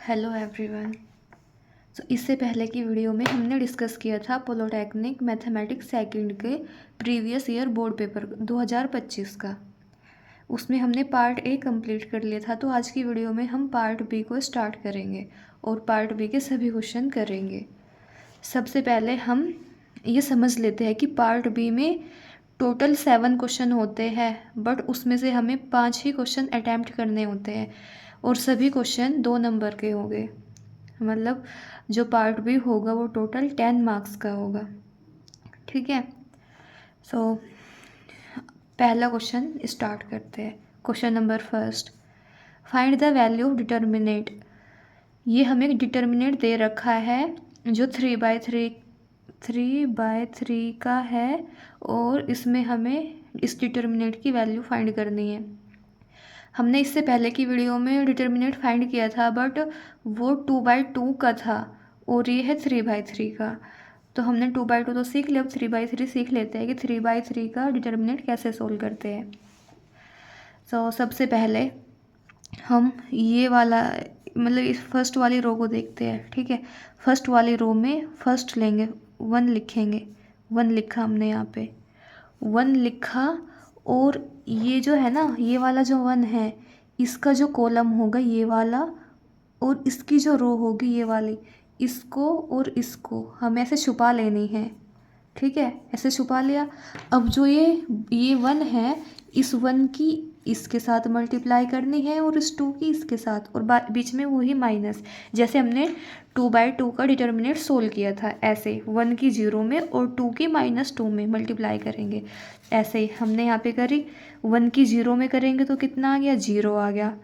Hello everyone. इससे पहले की वीडियो में हमने डिस्कस किया था पॉलिटेक्निक मैथमेटिक्स सेकंड के प्रीवियस ईयर बोर्ड पेपर 2025 का। उसमें हमने पार्ट ए कंप्लीट कर लिया था। तो आज की वीडियो में हम पार्ट बी को स्टार्ट करेंगे और पार्ट बी के सभी क्वेश्चन करेंगे। सबसे पहले हम ये समझ लेते हैं कि पार्ट बी में टोटल 7 क्वेश्चन होते हैं, बट उसमें से हमें 5 ही क्वेश्चन अटैम्प्ट करने होते हैं और सभी क्वेश्चन 2 नंबर के होंगे। मतलब जो पार्ट बी होगा वो टोटल 10 मार्क्स का होगा। ठीक है। सो पहला क्वेश्चन स्टार्ट करते हैं। Question number first, find the value of determinant. ये हमें डिटर्मिनेंट दे रखा है जो 3/3 का है और इसमें हमें इस डिटर्मिनेंट की वैल्यू फाइंड करनी है। हमने इससे पहले की वीडियो में डिटर्मिनेंट फाइंड किया था, बट वो 2/2 का था और ये है 3/3 का। तो हमने 2/2 तो सीख लिया, अब 3/3 सीख लेते हैं कि 3/3 का डिटर्मिनेंट कैसे सोल्व करते हैं। सबसे पहले हम ये वाला मतलब इस फर्स्ट वाली रो को देखते हैं। ठीक है। फर्स्ट वाली रो में फर्स्ट लेंगे, 1 लिखेंगे। 1 लिखा हमने यहाँ पे, 1 लिखा। और ये जो है ना, ये वाला जो 1 है, इसका जो कॉलम होगा ये वाला, और इसकी जो रो होगी ये वाली, इसको और इसको हमें ऐसे छुपा लेनी है। ठीक है, ऐसे छुपा लिया। अब जो ये 1 है, इस 1 की इसके साथ मल्टीप्लाई करनी है और इस 2 की इसके साथ, और बीच में वही माइनस, जैसे हमने 2/2 का डिटर्मिनेंट सोल्व किया था। ऐसे 1 की 0 में और 2 की -2 में मल्टीप्लाई करेंगे। ऐसे ही हमने यहाँ पे करी। 1 की 0 में करेंगे तो कितना आ गया, 0 आ गया।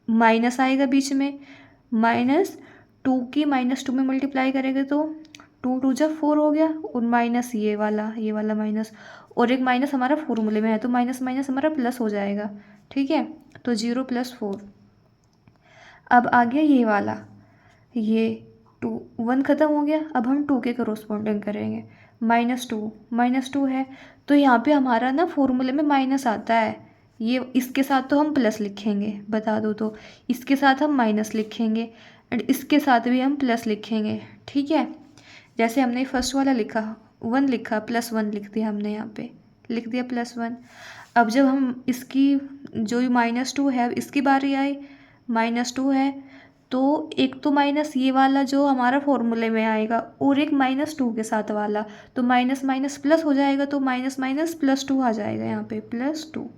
माइनस आएगा बीच में, -2 की -2 में मल्टीप्लाई करेंगे तो 2 × 4 हो गया, और माइनस ये वाला माइनस, और एक माइनस हमारा फॉर्मूले में है तो माइनस माइनस हमारा प्लस हो जाएगा। ठीक है, तो 0 + 4। अब आ गया ये वाला, ये 2, 1 ख़त्म हो गया। अब हम 2 के करोस्पॉन्डिंग करेंगे। -2 है तो यहाँ पे हमारा ना फॉर्मूले में माइनस आता है। ये इसके साथ तो हम प्लस लिखेंगे, बता दो तो इसके साथ हम माइनस लिखेंगे एंड इसके साथ भी हम प्लस लिखेंगे। ठीक है, जैसे हमने फर्स्ट वाला लिखा, 1 लिखा, +1 लिख दिया हमने, यहाँ पे लिख दिया +1। अब जब हम इसकी जो -2 है, अब इसकी बारी आई, -2 है तो एक तो माइनस ये वाला जो हमारा फॉर्मूले में आएगा, और एक -2 के साथ वाला, तो माइनस माइनस प्लस हो जाएगा, तो माइनस माइनस +2 आ जाएगा यहाँ पे, +2।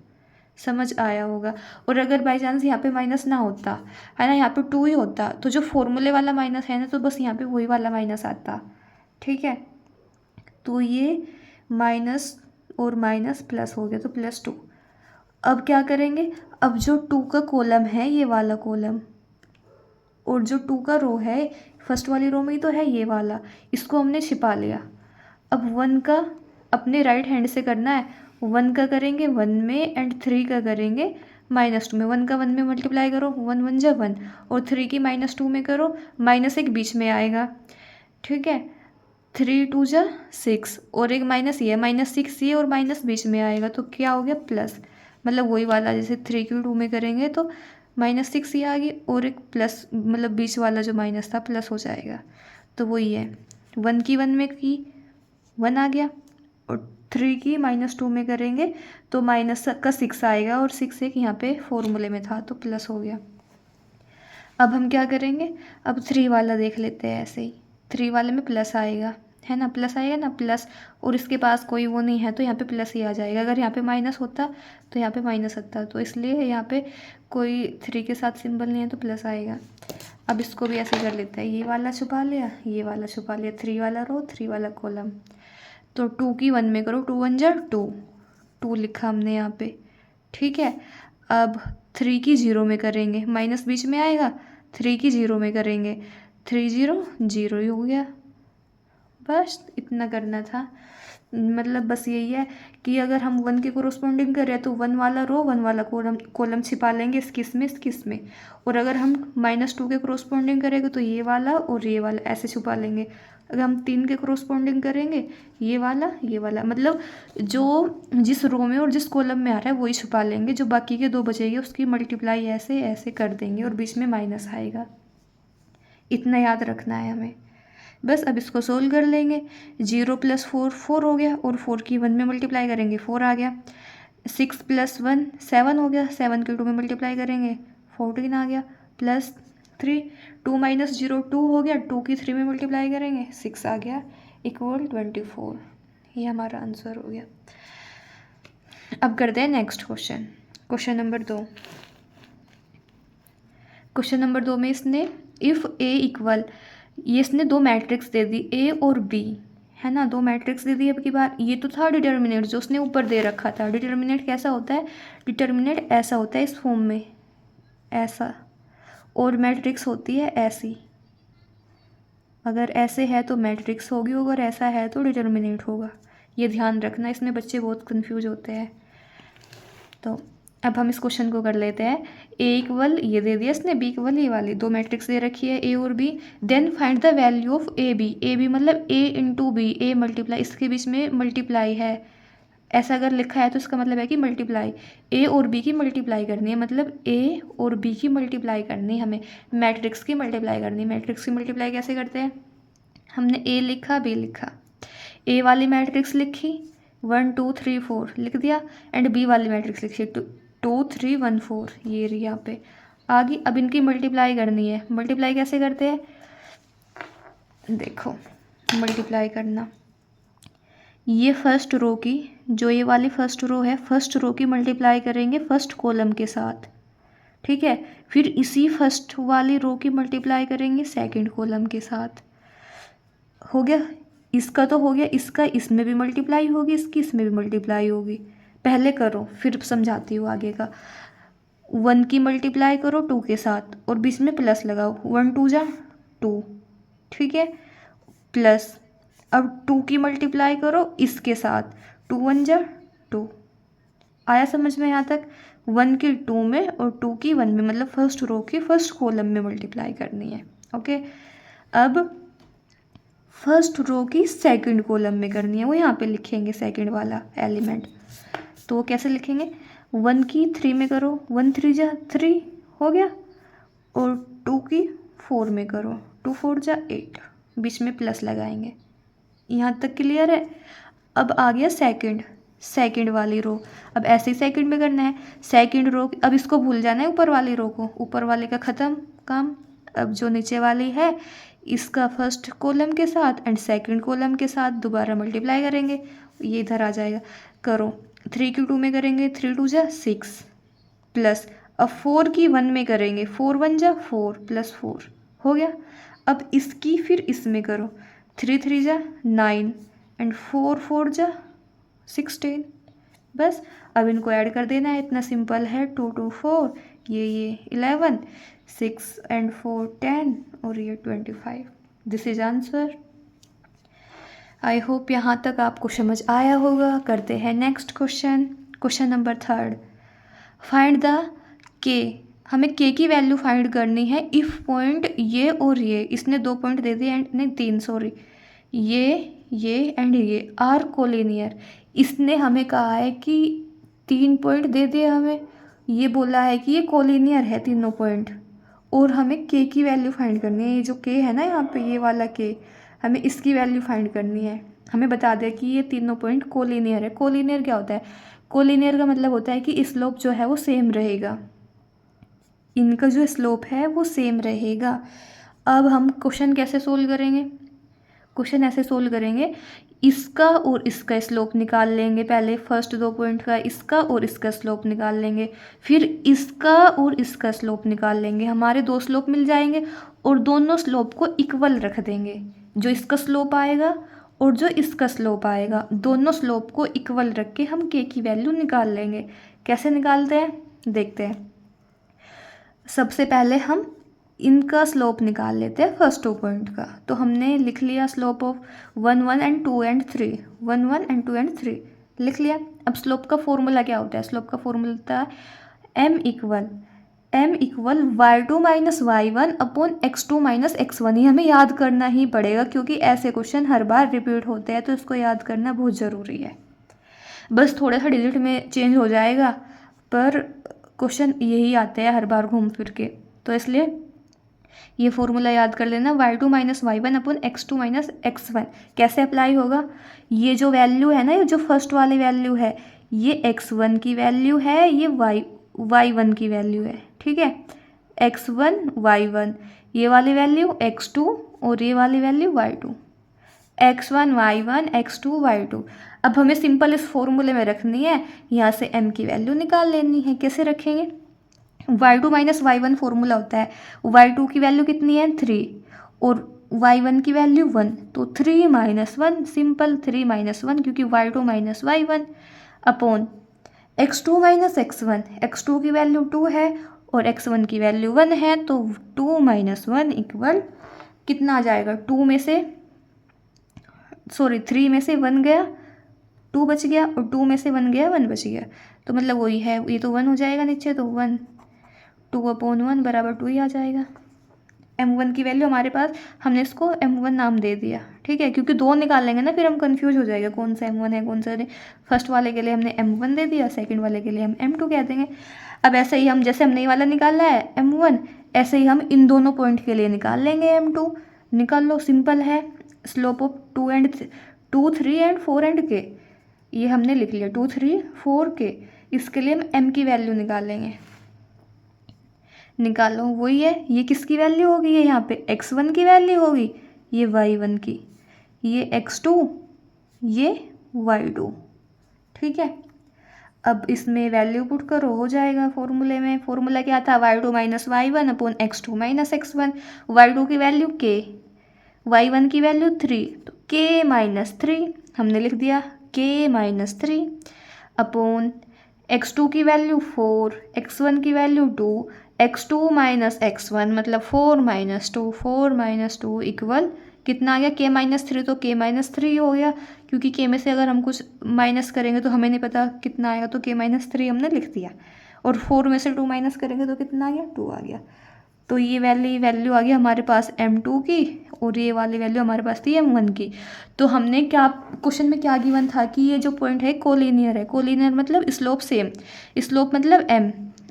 समझ आया होगा। और अगर बाई चांस यहाँ पे माइनस ना होता है ना, यहाँ पे 2 ही होता, तो जो फॉर्मूले वाला माइनस है ना, तो बस यहाँ पे वही वाला माइनस आता। ठीक है, तो ये माइनस और माइनस प्लस हो गया, तो +2। अब क्या करेंगे, अब जो 2 का कॉलम है, ये वाला कॉलम, और जो 2 का रो है, फर्स्ट वाली रो में ही तो है ये वाला, इसको हमने छिपा लिया। अब 1 का अपने राइट हैंड से करना है। 1 का करेंगे 1 में एंड 3 का करेंगे -2 में। 1 का 1 में मल्टीप्लाई करो, 1 1 जा 1, और 3 की -2 में करो, -1 बीच में आएगा। ठीक है, 3 2 जा 6, और एक माइनस ये, -6 ये, और माइनस बीच में आएगा, तो क्या हो गया, प्लस। मतलब वही वाला, जैसे 3 की 2 में करेंगे तो -6 ये आ गई, और एक प्लस, मतलब बीच वाला जो माइनस था प्लस हो जाएगा। तो वही है, 1 की 1 में की 1 आ गया, और 3 की -2 में करेंगे तो माइनस का 6 आएगा, और 6 एक यहाँ पे फॉर्मूले में था तो प्लस हो गया। अब हम क्या करेंगे, अब 3 वाला देख लेते हैं। ऐसे ही 3 वाले में प्लस आएगा, है ना, प्लस आएगा ना, प्लस, और इसके पास कोई वो नहीं है तो यहाँ पे प्लस ही आ जाएगा। अगर यहाँ पे माइनस होता तो यहाँ पे माइनस आता, तो इसलिए यहाँ पे कोई 3 के साथ सिंबल नहीं है तो प्लस आएगा। अब इसको भी ऐसे कर लेते हैं, ये वाला छुपा लिया, ये वाला छुपा लिया, 3 वाला रो 3 वाला कॉलम। तो 2 की 1 में करो, 2 1 जा 2, 2 लिखा हमने यहाँ पे। ठीक है, अब 3 की 0 में करेंगे, माइनस बीच में आएगा, 3 की 0 में करेंगे, 3 0 0 ही हो गया। बस इतना करना था। मतलब बस यही है कि अगर हम 1 के कोरोस्पोंडिंग कर रहे हैं तो 1 वाला रो 1 वाला कॉलम छिपा लेंगे इस किस में, और अगर हम -2 के कोरोस्पोंडिंग करेंगे तो ये वाला और ये वाला ऐसे छुपा लेंगे। अगर हम 3 के कोरोस्पोंडिंग करेंगे, ये वाला, मतलब जो जिस रो में और जिस कॉलम में आ रहा है वही छुपा लेंगे, जो बाकी के 2 बचेंगे उसकी मल्टीप्लाई ऐसे ऐसे कर देंगे और बीच में माइनस आएगा। इतना याद रखना है हमें। बस अब इसको सोल्व कर लेंगे। 0 + 4 4 हो गया, और 4 की 1 में मल्टीप्लाई करेंगे 4 आ गया। 6 + 1 7 हो गया, 7 की 2 में मल्टीप्लाई करेंगे 14 आ गया। +3 2 - 0 2 हो गया, 2 की 3 में मल्टीप्लाई करेंगे 6 आ गया, = 24। ये हमारा आंसर हो गया। अब करते हैं next question, question number 2। Question number 2 में इसने इफ़ ए इक्वल, ये इसने दो मैट्रिक्स दे दी ए और बी, है ना, दो मैट्रिक्स दे दी। अब की बार ये तो था डिटर्मिनेंट जो उसने ऊपर दे रखा था। डिटर्मिनेंट कैसा होता है? डिटर्मिनेंट ऐसा होता है इस फॉर्म में, ऐसा, और मैट्रिक्स होती है ऐसी। अगर ऐसे है तो मैट्रिक्स होगी, अगर ऐसा है तो डिटर्मिनेंट होगा। ये ध्यान रखना, इसमें बच्चे बहुत कंफ्यूज होते हैं। तो अब हम इस क्वेश्चन को कर लेते हैं। ए इक्वल, ये दे दिया इसने, बी इक्वल ये वाली, दो मैट्रिक्स दे रखी है ए और B. Then find the value of A B. A B मतलब A into B, A multiply, इसके बीच में मल्टीप्लाई है, ऐसा अगर लिखा है तो इसका मतलब है कि मल्टीप्लाई, ए और बी की मल्टीप्लाई करनी है, मतलब ए और बी की मल्टीप्लाई करनी है हमें, मैट्रिक्स की मल्टीप्लाई करनी है। मैट्रिक्स की मल्टीप्लाई कैसे करते हैं? हमने ए लिखा, बी लिखा, ए वाली मैट्रिक्स लिखी 1 2 3 4 लिख दिया, एंड बी वाली मैट्रिक्स लिखी 2 3 1 4, ये रही यहाँ पे आ गई। अब इनकी मल्टीप्लाई करनी है। मल्टीप्लाई कैसे करते हैं? देखो मल्टीप्लाई करना, ये फर्स्ट रो की, जो ये वाली फर्स्ट रो है, फर्स्ट रो की मल्टीप्लाई करेंगे फर्स्ट कॉलम के साथ, ठीक है। फिर इसी फर्स्ट वाली रो की मल्टीप्लाई करेंगे सेकंड कॉलम के साथ। हो गया, इसका तो हो गया, इसका इसमें भी मल्टीप्लाई होगी, इसकी इसमें भी मल्टीप्लाई होगी। पहले करो फिर समझाती हूँ आगे का। 1 की मल्टीप्लाई करो 2 के साथ, और बीच में प्लस लगाओ, 1 2 जा 2, ठीक है, प्लस। अब 2 की मल्टीप्लाई करो इसके साथ, 2 1 जा 2। आया समझ में यहाँ तक? 1 की 2 में और 2 की 1 में, मतलब फर्स्ट रो की फर्स्ट कॉलम में मल्टीप्लाई करनी है। ओके, अब फर्स्ट रो की सेकंड कॉलम में करनी है, वो यहाँ पे लिखेंगे सेकंड वाला एलिमेंट। तो वो कैसे लिखेंगे? 1 की 3 में करो, 1 3 जा 3 हो गया, और 2 की 4 में करो, 2 4 जा 8, बीच में प्लस लगाएंगे। यहाँ तक क्लियर है? अब आ गया सेकंड वाली रो। अब ऐसे ही सेकंड में करना है, सेकंड रो। अब इसको भूल जाना है ऊपर वाली रो को, ऊपर वाले का ख़त्म काम। अब जो नीचे वाली है इसका फर्स्ट कॉलम के साथ एंड सेकंड कॉलम के साथ दोबारा मल्टीप्लाई करेंगे, ये इधर आ जाएगा। करो, 3 की 2 में करेंगे 3 2 जा 6, प्लस। अब 4 की 1 में करेंगे 4 1 जा 4 प्लस 4 हो गया। अब इसकी फिर इसमें करो, 3 3 जा 9 एंड 4 4 जा 16। बस अब इनको ऐड कर देना है, इतना सिंपल है। 2 2 4, ये 11, 6 एंड 4 10, और ये 25। This is answer. I hope यहाँ तक आपको समझ आया होगा। करते हैं next question, question number 3। Find the के। हमें के की वैल्यू फाइंड करनी है इफ़ पॉइंट ये और ये, इसने 2 पॉइंट दे दिए एंड नहीं 3 सॉरी, ये एंड ये आर कोलिनियर। इसने हमें कहा है कि 3 पॉइंट दे दिए हमें, ये बोला है कि ये कोलिनियर है तीनों पॉइंट, और हमें के की वैल्यू फाइंड करनी है। ये जो के है ना यहाँ पे, ये वाला के, हमें इसकी वैल्यू फाइंड करनी है। हमें बता दिया कि ये तीनों पॉइंट कोलिनियर है। कोलिनियर क्या होता है? कोलिनियर का मतलब होता है कि स्लोप जो है वो सेम रहेगा, इनका जो स्लोप है वो सेम रहेगा। अब हम क्वेश्चन कैसे सोल्व करेंगे? क्वेश्चन ऐसे सोल्व करेंगे, इसका और इसका स्लोप निकाल लेंगे। पहले फर्स्ट 2 पॉइंट का इसका और इसका स्लोप निकाल लेंगे, फिर इसका और इसका स्लोप निकाल लेंगे। हमारे 2 स्लोप मिल जाएंगे, और दोनों स्लोप को इक्वल रख देंगे। जो इसका स्लोप आएगा और जो इसका स्लोप आएगा, दोनों स्लोप को इक्वल रख के हम के की वैल्यू निकाल लेंगे। कैसे निकालते हैं देखते हैं। सबसे पहले हम इनका स्लोप निकाल लेते हैं फर्स्ट 2 पॉइंट का। तो हमने लिख लिया slope of 1 1 and 2 and 3, 1 1 and 2 and 3 लिख लिया। अब स्लोप का फॉर्मूला क्या होता है? स्लोप का फॉर्मूला होता है m equal y2 minus y1 upon x2 minus x1। ये हमें याद करना ही पड़ेगा, क्योंकि ऐसे क्वेश्चन हर बार रिपीट होते हैं, तो इसको याद करना बहुत ज़रूरी है। बस थोड़ा सा डिजिट में चेंज हो जाएगा, पर क्वेश्चन यही आते हैं हर बार घूम फिर के, तो इसलिए ये फॉर्मूला याद कर लेना, y2 माइनस y1 अपन x2 माइनस x1 कैसे अप्लाई होगा। ये जो वैल्यू है ना, ये जो फर्स्ट वाली वैल्यू है, ये x1 की वैल्यू है, ये y1 की वैल्यू है, ठीक है। x1 y1, ये वाली वैल्यू x2 और ये वाली value y2, x1 y1 x2 y2। अब हमें सिंपल इस फॉर्मूले में रखनी है, यहाँ से m की वैल्यू निकाल लेनी है। कैसे रखेंगे, y2 माइनस y1 फॉर्मूला होता है, y2 की वैल्यू कितनी है 3 और y1 की वैल्यू 1, तो 3 माइनस 1, सिंपल 3 माइनस 1 क्योंकि y2 minus y1 upon x2 minus x1, x2 की वैल्यू 2 है और x1 की वैल्यू 1 है, तो 2 माइनस 1 इक्वल कितना आ जाएगा, 3 में से 1 गया 2 बच गया और 2 में से 1 गया 1 बच गया, तो मतलब वही है, ये तो 1 हो जाएगा नीचे, तो 1 2/1 बराबर 2 ही आ जाएगा। m1 की वैल्यू हमारे पास, हमने इसको m1 नाम दे दिया, ठीक है, क्योंकि 2 निकालेंगे ना फिर हम कंफ्यूज हो जाएगा कौन सा m1 है कौन सा नहीं। फर्स्ट वाले के लिए हमने m1 दे दिया, सेकंड वाले के लिए हम m2 कह देंगे। अब ऐसे ही हम, जैसे हमने ये वाला निकाला है m1, ऐसे ही हम इन दोनों पॉइंट के लिए निकाल लेंगे m2। निकाल लो, सिंपल है, slope of 2 3 and 4 and k, ये हमने लिख लिया 2 3 4 k। इसके लिए हम m की वैल्यू निकालेंगे, निकालो, वही है, ये किसकी वैल्यू होगी, ये यहाँ पे x1 की वैल्यू होगी, ये y1 की, ये x2, ये y2, ठीक है। अब इसमें वैल्यू पुट करो, हो जाएगा फॉर्मूले में। फॉर्मूला क्या था, y2 minus y1 upon x2 minus x1, y2 की वैल्यू k, y1 की वैल्यू 3, तो k माइनस 3 हमने लिख दिया, k माइनस 3 अपॉन x2 की वैल्यू 4, x1 की वैल्यू 2, x2 माइनस x1 मतलब 4 माइनस 2 इक्वल कितना आ गया, k माइनस 3, तो k माइनस 3 हो गया, क्योंकि k में से अगर हम कुछ माइनस करेंगे तो हमें नहीं पता कितना आएगा, तो k माइनस 3 हमने लिख दिया, और 4 में से 2 माइनस करेंगे तो कितना आ गया, 2 आ गया। तो ये वैल्यू आ गई हमारे पास m2 की, और ये वाली वैल्यू हमारे पास थी m1 की। तो हमने क्या, क्वेश्चन में क्या गिवन था कि ये जो पॉइंट है कोलिनियर है, कोलिनियर मतलब स्लोप सेम, स्लोप मतलब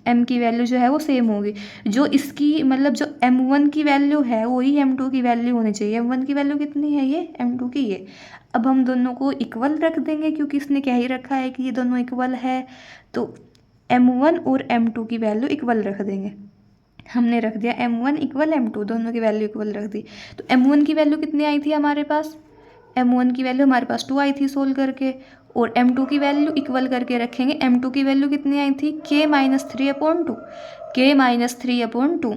m की वैल्यू जो है वो सेम होगी, जो इसकी मतलब जो m1 की वैल्यू है वही m2 की वैल्यू होनी चाहिए। m1 की वैल्यू कितनी है, ये m2 की ये। अब हम दोनों को इक्वल रख देंगे क्योंकि इसने क्या ही रखा है कि ये दोनों इक्वल है, तो m1 और m2 की वैल्यू इक्वल रख देंगे। हमने रख दिया m1 इक्वल m2, दोनों की वैल्यू इक्वल रख दी। तो m1 की वैल्यू कितनी आई थी हमारे पास, m1 की वैल्यू हमारे पास 2 आई थी सोल्व करके, और m2 की वैल्यू इक्वल करके रखेंगे। m2 की वैल्यू कितनी आई थी, k माइनस 3/2, k माइनस 3/2,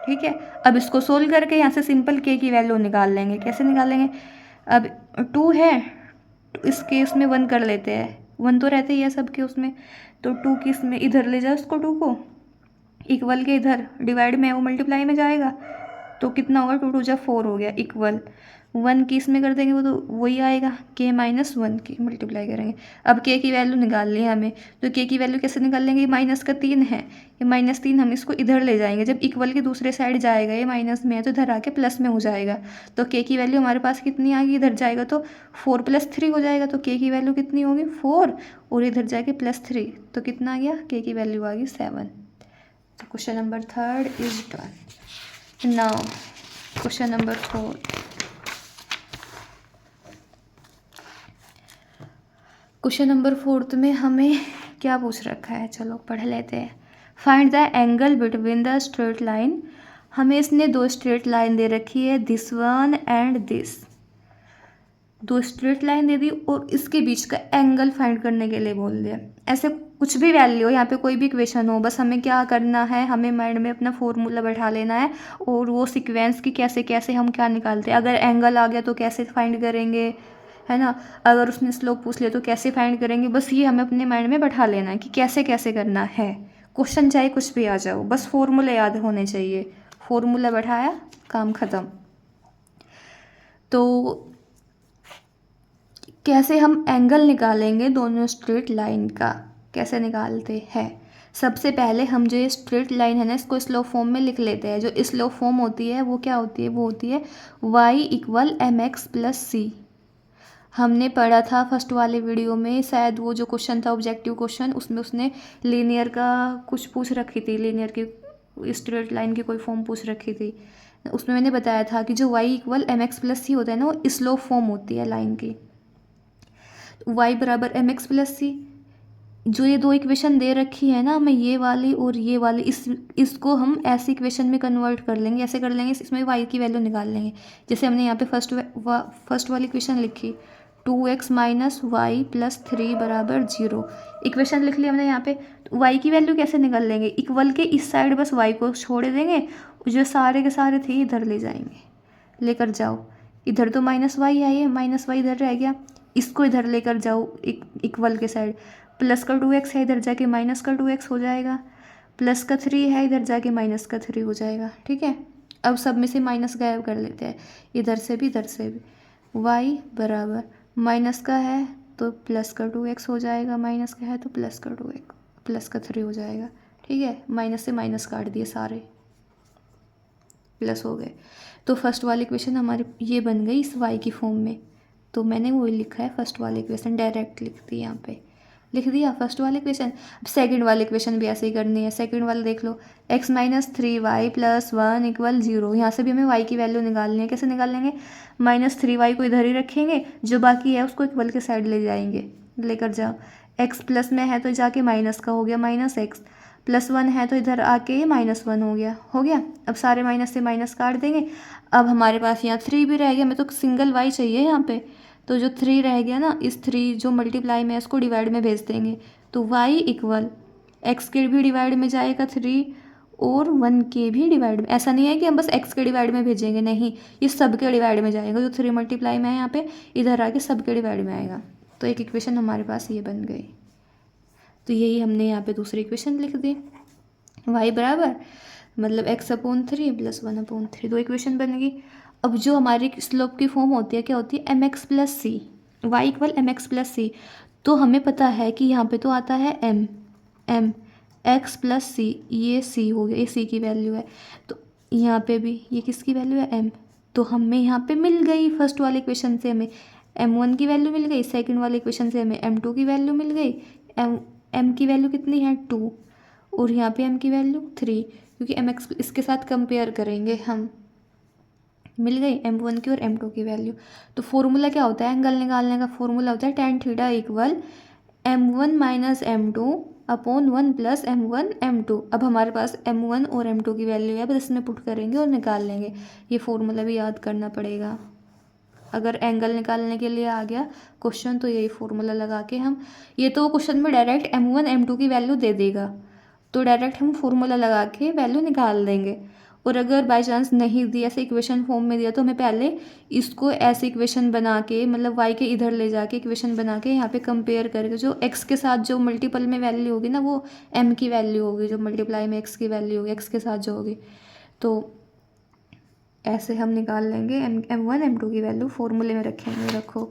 ठीक है। अब इसको सोल्व करके यहाँ से सिंपल k की वैल्यू निकाल लेंगे। कैसे निकालेंगे, अब 2 है, तो इस केस में 1 कर लेते हैं, 1 तो रहते ही है सबके उसमें, तो 2 की इसमें इधर ले जाओ इसको, 2 को इक्वल के इधर डिवाइड में, वो मल्टीप्लाई में जाएगा, तो कितना होगा, 2 2 जा 4 हो गया, इक्वल 1 की इसमें कर देंगे वो तो वही आएगा, k माइनस 1 की मल्टीप्लाई करेंगे। अब k की वैल्यू निकाल ली हमें, तो k की वैल्यू कैसे निकाल लेंगे, माइनस का 3 है, ये -3 हम इसको इधर ले जाएंगे, जब इक्वल के दूसरे साइड जाएगा, ये माइनस में है तो इधर आके प्लस में हो जाएगा, तो k की वैल्यू हमारे पास कितनी आ गई, इधर जाएगा तो 4 + 3 हो जाएगा, तो k की वैल्यू कितनी होगी 4, और इधर जाके +3, तो कितना आ गया, k की वैल्यू आ गई 7। तो question number 3 is done. Now question number 4। Question number 4 में हमें क्या पूछ रखा है, चलो पढ़ लेते हैं। Find the angle between the straight line. हमें इसने 2 स्ट्रेट लाइन दे रखी है, this one and this, 2 straight line दे दी और इसके बीच का एंगल फाइंड करने के लिए बोल दिया। ऐसे कुछ भी वैल्यू हो, यहाँ पे कोई भी इक्वेशन हो, बस हमें क्या करना है, हमें माइंड में अपना फॉर्मूला बैठा लेना है और वो सीक्वेंस की कैसे कैसे हम क्या निकालते हैं। अगर एंगल आ गया तो कैसे फाइंड करेंगे, है ना, अगर उसने स्लोप पूछ लिया तो कैसे फाइंड करेंगे, बस ये हमें अपने माइंड में बैठा लेना है कि कैसे कैसे करना है। क्वेश्चन चाहे कुछ भी आ जाओ, बस फॉर्मूला याद होने चाहिए, फॉर्मूला बैठाया काम ख़त्म। तो कैसे हम एंगल निकालेंगे दोनों स्ट्रेट लाइन का, कैसे निकालते हैं। सबसे पहले हम जो ये स्ट्रेट लाइन है ना, इसको स्लो फॉर्म में लिख लेते हैं। जो स्लो फॉर्म होती है वो क्या होती है, वो होती है y = mx + c। हमने पढ़ा था फर्स्ट वाले वीडियो में, शायद वो जो क्वेश्चन था ऑब्जेक्टिव क्वेश्चन, उसमें उसने लीनियर का कुछ पूछ रखी थी, लीनियर की स्ट्रेट लाइन की कोई फॉर्म पूछ रखी थी, उसमें मैंने बताया था कि जो y equal M X plus C होता है ना, वो स्लोप फॉर्म होती है लाइन की। y बराबर एम एक्स प्लस सी, जो ये दो इक्वेशन दे रखी है ना हमें, ये वाली और ये वाली, इसको हम ऐसे इक्वेशन में कन्वर्ट कर लेंगे, ऐसे कर लेंगे, इसमें y की वैल्यू निकाल लेंगे। जैसे हमने यहाँ पे फर्स्ट वाली इक्वेशन लिखी 2x माइनस वाई प्लस 3 बराबर 0, इक्वेशन लिख ली हमने यहाँ पे। तो y की वैल्यू कैसे निकाल लेंगे, इक्वल के इस साइड बस y को छोड़ देंगे, जो सारे के सारे थे इधर ले जाएंगे, लेकर जाओ, इधर तो माइनस वाई आई है, माइनस वाई इधर रह गया, इसको इधर लेकर जाओ इक्वल के साइड, प्लस का 2x है इधर जाके माइनस का 2x हो जाएगा, प्लस का 3 है इधर जाके माइनस का 3 हो जाएगा। ठीक है, अब सब में से माइनस गायब कर लेते हैं, इधर से भी इधर से भी। y बराबर माइनस का है तो प्लस का 2x हो जाएगा, माइनस का है तो प्लस का 2x, प्लस का 3 हो जाएगा। ठीक है, माइनस से माइनस काट दिए सारे, प्लस हो गए। तो फर्स्ट वाली इक्वेशन हमारी ये बन गई इस y की फॉर्म में। तो मैंने वही लिखा है, फर्स्ट वाली इक्वेशन डायरेक्ट लिख दी, यहाँ पे लिख दिया फर्स्ट वाली इक्वेशन। अब सेकंड वाली इक्वेशन भी ऐसे ही करनी है। सेकंड वाला देख लो, x minus 3y plus 1 equal 0, यहाँ से भी हमें y की वैल्यू निकालनी है। कैसे निकाल लेंगे, माइनस 3y को इधर ही रखेंगे, जो बाकी है उसको इक्वल के साइड ले जाएंगे, लेकर जाओ। x प्लस में है तो जाके माइनस का हो गया माइनस x, प्लस 1 है तो इधर आके माइनस 1 हो गया। अब सारे माइनस से माइनस काट देंगे। अब हमारे पास यहाँ 3 भी रह गया, मैं तो सिंगल y चाहिए यहाँ पे, तो जो 3 रह गया ना, इस 3 जो मल्टीप्लाई में है इसको डिवाइड में भेज देंगे। तो y इक्वल x के भी डिवाइड में जाएगा 3 और 1 के भी डिवाइड में। ऐसा नहीं है कि हम बस x के डिवाइड में भेजेंगे, नहीं, ये सब के डिवाइड में जाएगा। जो 3 मल्टीप्लाई में है यहाँ पे, इधर आके सब के डिवाइड में आएगा। तो एक इक्वेशन हमारे पास ये बन गई। तो यही हमने यहाँ पे दूसरी इक्वेशन लिख दी, y बराबर मतलब x/3 प्लस 1/3, दो इक्वेशन बन गई। अब जो हमारी स्लोप की फॉर्म होती है क्या होती है, M X plus C, Y equal M X plus C. तो हमें पता है कि यहाँ पे तो आता है एम एक्स प्लस सी, ये सी हो गया, ये सी की वैल्यू है। तो यहाँ पे भी ये किसकी वैल्यू है, एम। तो हमें यहाँ पे मिल गई फर्स्ट वाले इक्वेशन से हमें m1 की वैल्यू मिल गई, सेकंड वाले इक्वेशन से हमें m2 की वैल्यू मिल गई। m की वैल्यू कितनी है 2, और यहाँ पे m की वैल्यू 3, क्योंकि mx इसके साथ कंपेयर करेंगे हम। मिल गई m1 की और m2 की वैल्यू। तो फॉर्मूला क्या होता है, एंगल निकालने का फॉर्मूला होता है tan theta equal m1 minus m2 upon 1 plus m1 m2। अब हमारे पास m1 और m2 की वैल्यू है, बस इसमें पुट करेंगे और निकाल लेंगे। ये फॉर्मूला भी याद करना पड़ेगा। अगर एंगल निकालने के लिए आ गया क्वेश्चन, तो यही फॉर्मूला लगा के हम, ये तो क्वेश्चन में डायरेक्ट m1 m2 की वैल्यू दे देगा, तो डायरेक्ट हम फॉर्मूला लगा के वैल्यू निकाल देंगे। और अगर बाय चांस नहीं दिया, ऐसे इक्वेशन फॉर्म में दिया, तो हमें पहले इसको ऐसे इक्वेशन बना के, मतलब y के इधर ले जाके इक्वेशन बना के यहाँ पे कंपेयर करके, जो x के साथ जो मल्टीपल में वैल्यू होगी ना, वो m की वैल्यू होगी, जो मल्टीप्लाई में x की वैल्यू होगी, x के साथ जो होगी, तो ऐसे हम निकाल लेंगे m1 m2 की वैल्यू, फॉर्मूले में रखेंगे। रखो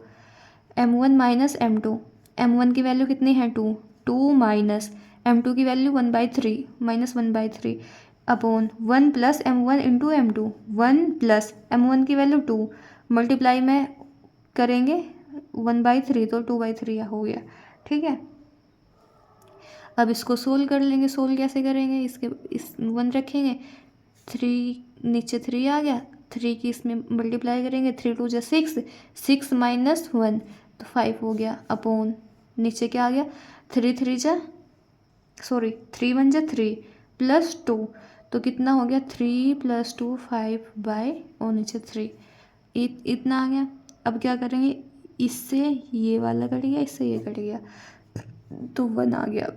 m1 माइनस m2, m1 की वैल्यू कितनी है 2 माइनस m2 की value 1/3 minus 1/3 upon 1 plus m1 into m2, 1 plus m1 की वैल्यू 2 मल्टीप्लाई में करेंगे 1/3 तो 2/3 हो गया। ठीक है, अब इसको सोल्व कर लेंगे। सोल्व कैसे करेंगे, इस 1 रखेंगे, 3 नीचे 3 आ गया, 3 की इसमें मल्टीप्लाई करेंगे, 3 2 जा 6, 6 माइनस 1 तो 5 हो गया, अपॉन नीचे क्या आ गया, 3 1 जा 3 प्लस 2, तो कितना हो गया 3 + 2 5 और नीचे 3, इतना आ गया। अब क्या करेंगे, इससे ये वाला कट गया, इससे ये कट गया, तो 1 आ गया।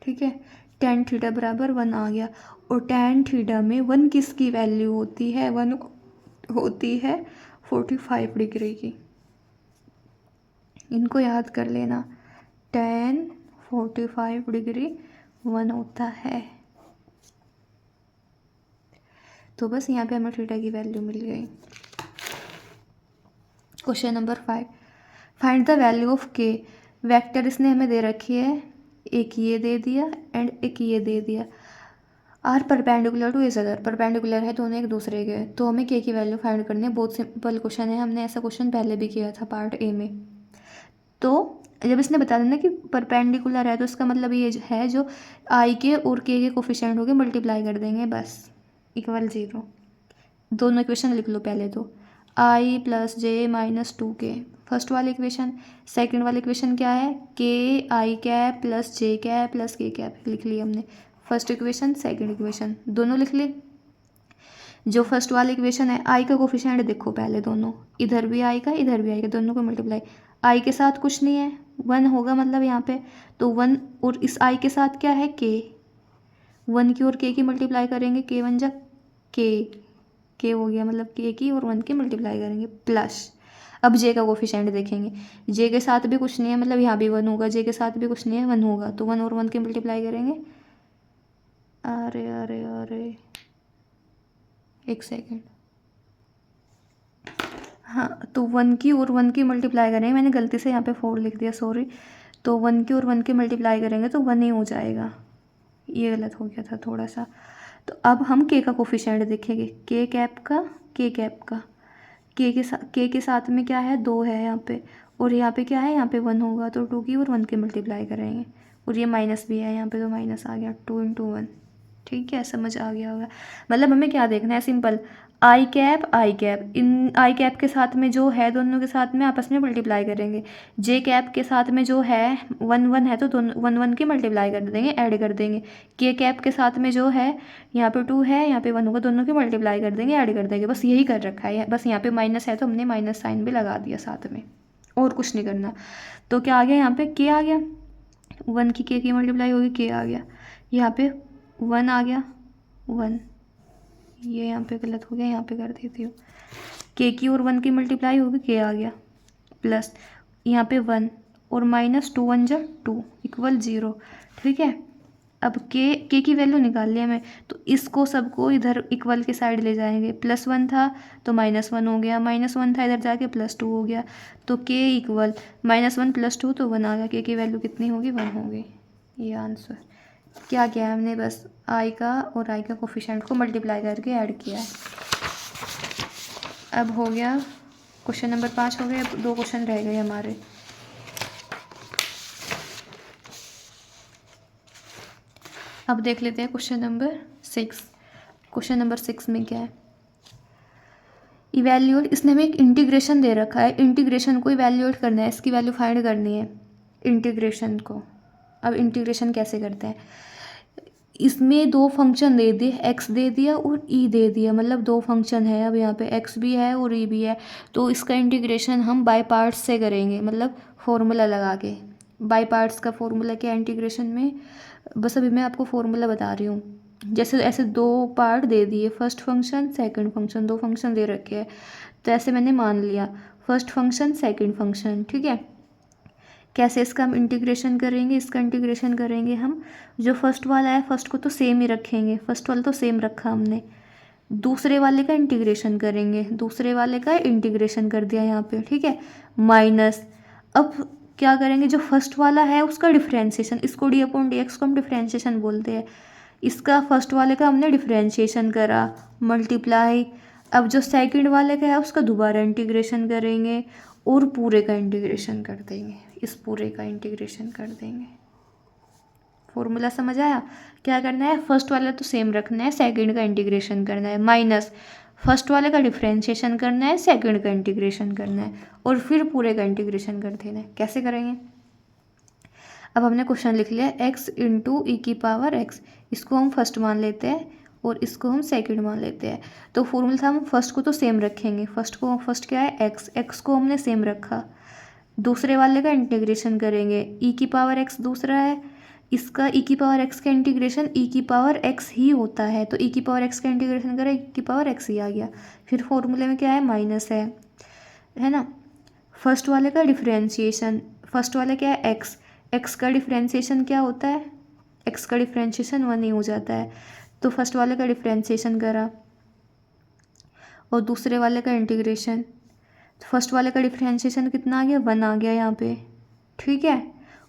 ठीक है, tan थीटा बराबर 1 आ गया। और tan थीटा में 1 किसकी वैल्यू होती है, 1 होती है 45 डिग्री की। इनको याद कर लेना, tan 45 डिग्री 1 होता है। तो बस यहाँ पे हमें थीटा की वैल्यू मिल गई। Question number 5, find the value of k। Vector इसने हमें दे रखी है, एक ये दे दिया एंड एक ये दे दिया। Are perpendicular to each other, perpendicular है दोनों एक दूसरे के, तो हमें के की वैल्यू फाइंड करनी है। बहुत सिंपल क्वेश्चन है, हमने ऐसा क्वेश्चन पहले भी किया था पार्ट ए में। तो जब इसने बता देना कि परपेंडिकुलर है तो इसका मतलब ये है जो आई के और के कोफिशिएंट हो गए मल्टीप्लाई कर देंगे बस इक्वल 0। दोनों इक्वेशन लिख लो पहले तो आई प्लस जे माइनस 2k फर्स्ट वाली इक्वेशन। सेकंड वाली इक्वेशन क्या है के आई कैप प्लस जे कैप प्लस के कैप लिख लिया हमने। फर्स्ट इक्वेशन सेकंड इक्वेशन दोनों लिख ली। जो फर्स्ट वाली इक्वेशन है आई का कोफिशिएंट देखो पहले दोनों इधर भी आई का इधर भी आई का दोनों को मल्टीप्लाई। आई के साथ कुछ नहीं है 1 होगा मतलब यहाँ पे तो 1 और इस आई के साथ क्या है के 1 की और के की मल्टीप्लाई करेंगे के 1 जा के हो गया मतलब के की और 1 की मल्टीप्लाई करेंगे प्लस। अब जे का कोफिशिएंट देखेंगे जे के साथ भी कुछ नहीं है मतलब यहाँ भी 1 होगा जे के साथ भी कुछ नहीं है 1 होगा तो 1 और 1 की मल्टीप्लाई करेंगे। अरे अरे अरे एक सेकेंड हाँ तो 1 की और 1 की मल्टीप्लाई करेंगे मैंने गलती से यहाँ पे 4 लिख दिया सॉरी। तो 1 की और 1 की मल्टीप्लाई करेंगे तो 1 ही हो जाएगा ये गलत हो गया था थोड़ा सा। तो अब हम के का कोफिशिएंट देखेंगे के कैप का के के साथ में क्या है 2 है यहाँ पे और यहाँ पे क्या है यहाँ पे 1 होगा तो 2 की और 1 की मल्टीप्लाई करेंगे और ये माइनस भी है यहाँ पे तो माइनस आ गया 2 × 1। ठीक है समझ आ गया होगा। मतलब हमें क्या देखना है simple I cap in I cap के साथ में जो है दोनों के साथ में आपस में मल्टीप्लाई करेंगे। जे कैप के साथ में जो है 1 है तो दोनों 1 की मल्टीप्लाई कर देंगे ऐड कर देंगे। के कैप के साथ में जो है यहाँ पे 2 है यहाँ पे 1 होगा दोनों की मल्टीप्लाई कर देंगे ऐड कर देंगे बस यही कर रखा है बस यहाँ पे माइनस है तो हमने माइनस साइन भी लगा दिया साथ में और कुछ नहीं करना। तो क्या आ गया यहाँ पे के आ गया 1 की के की मल्टीप्लाई होगी के आ गया यहाँ पे 1 आ गया 1 ये यहाँ पे गलत हो गया यहाँ पे कर देती हूँ के की और 1 की मल्टीप्लाई होगी के आ गया प्लस यहाँ पे 1 और माइनस 2 1 जा 2 इक्वल 0। ठीक है अब के की वैल्यू निकाल लिया मैं तो इसको सबको इधर इक्वल के साइड ले जाएंगे +1 था तो -1 हो गया -1 था इधर जाके +2 हो गया तो के इक्वल -1 + 2 तो 1 आ गया के की वैल्यू कितनी होगी 1 होगी। ये आंसर क्या किया है हमने बस आई का और आई का कोफिशिएंट को मल्टीप्लाई करके ऐड किया है। अब हो गया क्वेश्चन नंबर 5 हो गया। अब 2 क्वेश्चन रह गए हमारे। अब देख लेते हैं क्वेश्चन नंबर 6। क्वेश्चन नंबर 6 में क्या है इवैल्यूएट। इसने हमें एक इंटीग्रेशन दे रखा है इंटीग्रेशन को इवैल्यूएट करना है इसकी वैल्यू फाइंड करनी है इंटीग्रेशन को। अब इंटीग्रेशन कैसे करते हैं इसमें 2 फंक्शन दे दिए x दे दिया और e दे दिया मतलब 2 फंक्शन है। अब यहाँ पे x भी है और e भी है तो इसका इंटीग्रेशन हम बाय पार्ट्स से करेंगे मतलब फॉर्मूला लगा के। बाय पार्ट्स का फॉर्मूला क्या इंटीग्रेशन में बस अभी मैं आपको फॉर्मूला बता रही हूँ। जैसे ऐसे 2 पार्ट दे दिए first function second function 2 function दे रखे हैं तो ऐसे मैंने मान लिया फर्स्ट फंक्शन सेकंड फंक्शन। ठीक है कैसे इसका हम इंटीग्रेशन करेंगे इसका इंटीग्रेशन करेंगे हम जो फर्स्ट वाला है फर्स्ट को तो सेम ही रखेंगे फर्स्ट वाला तो सेम रखा हमने दूसरे वाले का इंटीग्रेशन करेंगे दूसरे वाले का इंटीग्रेशन कर दिया यहाँ पे। ठीक है माइनस अब क्या करेंगे जो फर्स्ट वाला है उसका डिफरेंशिएशन इसको d/dx को हम डिफरेंशिएशन बोलते हैं इसका फर्स्ट वाले का हमने डिफरेंशिएशन करा मल्टीप्लाई। अब जो सेकंड वाले का है उसका दोबारा इंटीग्रेशन करेंगे और पूरे का इंटीग्रेशन कर देंगे इस पूरे का इंटीग्रेशन कर देंगे। फॉर्मूला समझ आया क्या करना है फर्स्ट वाला तो सेम रखना है सेकंड का इंटीग्रेशन करना है माइनस फर्स्ट वाले का डिफरेंशिएशन करना है सेकंड का इंटीग्रेशन करना है और फिर पूरे का इंटीग्रेशन कर देना है। कैसे करेंगे अब हमने क्वेश्चन लिख लिया x × e⁻x इसको हम फर्स्ट मान लेते हैं और इसको हम सेकंड मान लेते हैं। तो फॉर्मूला था हम फर्स्ट को तो सेम रखेंगे फर्स्ट क्या है x को हमने सेम रखा दूसरे वाले का इंटीग्रेशन करेंगे e⁻x दूसरा है इसका e⁻x का इंटीग्रेशन e⁻x ही होता है तो e⁻x का इंटीग्रेशन करें e⁻x ही आ गया। फिर फॉर्मूले में क्या है माइनस है ना फर्स्ट वाले का डिफरेंशिएशन फर्स्ट वाले क्या है x का डिफरेंशिएशन क्या होता है x का डिफरेंशिएशन 1 ही हो जाता है तो फर्स्ट वाले का डिफरेंशिएशन करा और दूसरे वाले का इंटीग्रेशन फर्स्ट वाले का डिफरेंशिएशन कितना आ गया 1 आ गया यहाँ पे। ठीक है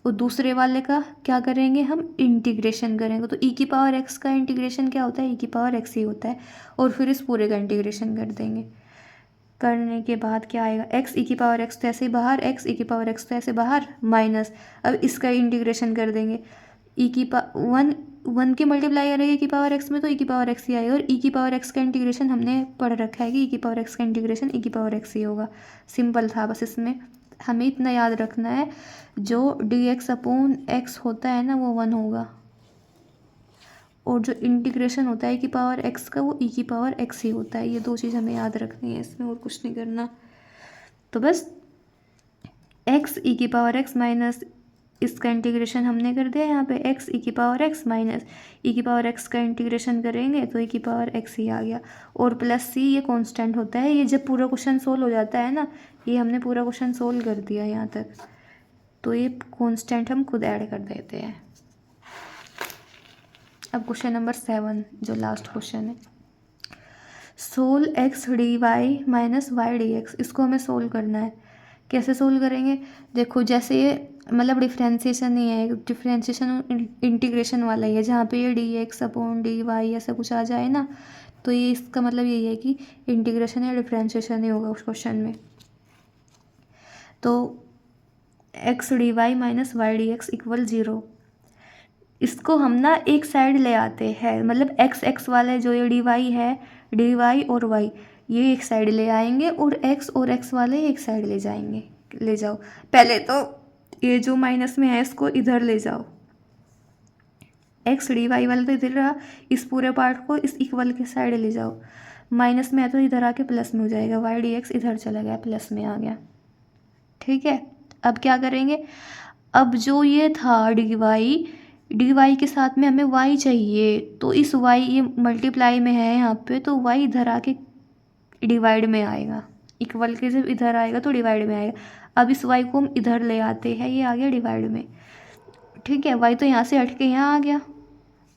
और दूसरे वाले का क्या करेंगे हम इंटीग्रेशन करेंगे तो e⁻x का इंटीग्रेशन क्या होता है e⁻x ही होता है और फिर इस पूरे का इंटीग्रेशन कर देंगे। करने के बाद क्या आएगा, एक्स ई की पावर एक्स तो ऐसे ही बाहर, एक्स ई की पावर एक्स तो ऐसे बाहर, माइनस, अब इसका इंटीग्रेशन कर देंगे, ई की वन की मल्टीप्लाई करेंगे ई की पावर एक्स में तो ई की पावर एक्स ही आएगा, और ई की पावर एक्स का इंटीग्रेशन हमने पढ़ रखा है कि ई की पावर एक्स का इंटीग्रेशन ई की पावर एक्स ही होगा। सिंपल था, बस इसमें हमें इतना याद रखना है, जो डी एक्स अपॉन एक्स होता है ना वो 1 होगा, और जो इंटीग्रेशन होता है ई की पावर एक्स का वो ई की पावर एक्स ही होता है। ये 2 चीज़ हमें याद रखनी है, इसमें और कुछ नहीं करना। तो बस एक्स ई की पावर एक्स माइनस इसका इंटीग्रेशन हमने कर दिया, यहाँ पे एक्स ई की पावर एक्स माइनस ई की पावर एक्स का इंटीग्रेशन करेंगे तो ई की पावर एक्स ही आ गया, और प्लस सी ये कांस्टेंट होता है। ये जब पूरा क्वेश्चन सोल्व हो जाता है ना, ये हमने पूरा क्वेश्चन सोल्व कर दिया यहाँ तक, तो ये कांस्टेंट हम खुद ऐड कर देते हैं। अब क्वेश्चन नंबर 7 जो लास्ट क्वेश्चन है, solve x d y minus y d x, इसको हमें सोल्व करना है। कैसे सोल्व करेंगे, देखो जैसे ये मतलब डिफ्रेंशिएशन नहीं है, डिफ्रेंशिएशन इंटीग्रेशन वाला ही है, जहाँ पे ये d x upon d y ऐसा कुछ आ जाए ना, तो ये इसका मतलब यही है कि इंटीग्रेशन या डिफ्रेंशिएशन ही होगा उस क्वेश्चन में। तो x d y minus y d x equal 0, इसको हम ना एक साइड ले आते हैं, मतलब एक्स एक्स वाले जो ये डी वाई है, डी वाई और वाई ये एक साइड ले आएंगे, और एक्स और एक्स वाले एक साइड ले जाएंगे। ले जाओ पहले तो ये जो माइनस में है इसको इधर ले जाओ, एक्स डी वाई वाला तो इधर रहा, इस पूरे पार्ट को इस इक्वल के साइड ले जाओ, माइनस में है तो इधर आके प्लस में हो जाएगा, वाई डी एक्स इधर चला गया प्लस में आ गया। ठीक है, अब क्या करेंगे, अब जो ये था डी वाई के साथ में हमें y चाहिए, तो इस y ये मल्टीप्लाई में है यहाँ पे, तो y इधर आके डिवाइड में आएगा, इक्वल के जब इधर आएगा तो डिवाइड में आएगा। अब इस y को हम इधर ले आते हैं, ये आ गया डिवाइड में। ठीक है, y तो यहाँ से हट के यहाँ आ गया,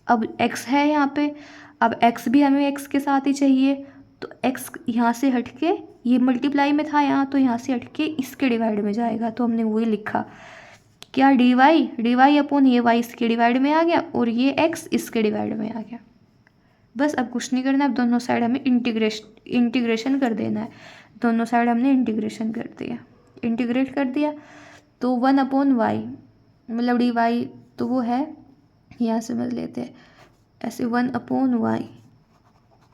अब x है यहाँ पे, अब x भी हमें x के साथ ही चाहिए, तो x यहाँ से हट के ये मल्टीप्लाई में था यहाँ, तो यहाँ से हट के इसके डिवाइड में जाएगा, तो हमने वही लिखा क्या, डी वाई अपॉन ये y इसके डिवाइड में आ गया, और ये x इसके डिवाइड में आ गया। बस अब कुछ नहीं करना, अब दोनों साइड हमें इंटीग्रेशन कर देना है। दोनों साइड हमने इंटीग्रेशन कर दिया, इंटीग्रेट कर दिया, तो 1 अपॉन वाई मतलब डी वाई तो वो है, यहाँ से समझ लेते हैं ऐसे 1 अपॉन वाई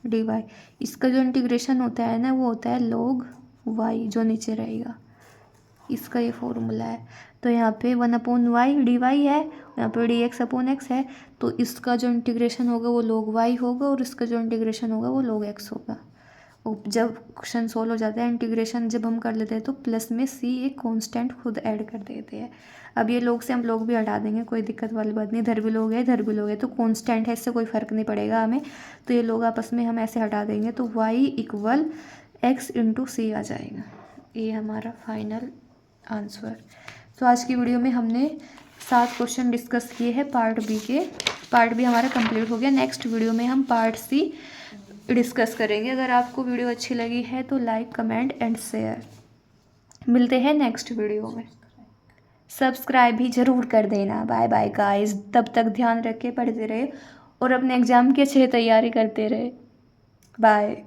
डी वाई, इसका जो इंटीग्रेशन होता है ना वो होता है log y, जो नीचे रहेगा, इसका ये फॉर्मूला है। तो यहाँ पे 1 अपॉन वाई डी वाई है, यहाँ पे डी एक्स अपॉन एक्स है, तो इसका जो इंटीग्रेशन होगा वो log y होगा, और इसका जो इंटीग्रेशन होगा वो log x होगा। और जब क्वेश्चन सोल्व हो जाता है, इंटीग्रेशन जब हम कर लेते हैं तो प्लस में c एक कांस्टेंट खुद ऐड कर देते हैं। अब ये log से हम log भी हटा देंगे, कोई दिक्कत वाली बात नहीं, इधर भी log है इधर भी log है, तो कांस्टेंट है, इससे कोई फ़र्क नहीं पड़ेगा हमें, तो ये log आपस में हम ऐसे हटा देंगे, तो y इक्वल x इंटू सी आ जाएगा। ये हमारा फाइनल आंसर। तो आज की वीडियो में हमने 7 क्वेश्चन डिस्कस किए हैं पार्ट बी के, पार्ट बी हमारा कंप्लीट हो गया। नेक्स्ट वीडियो में हम पार्ट सी डिस्कस करेंगे। अगर आपको वीडियो अच्छी लगी है तो लाइक कमेंट एंड शेयर। मिलते हैं नेक्स्ट वीडियो में, सब्सक्राइब भी ज़रूर कर देना। बाय बाय गाइस, तब तक ध्यान रख के पढ़ते रहे और अपने एग्ज़ाम की अच्छी तैयारी करते रहे। बाय।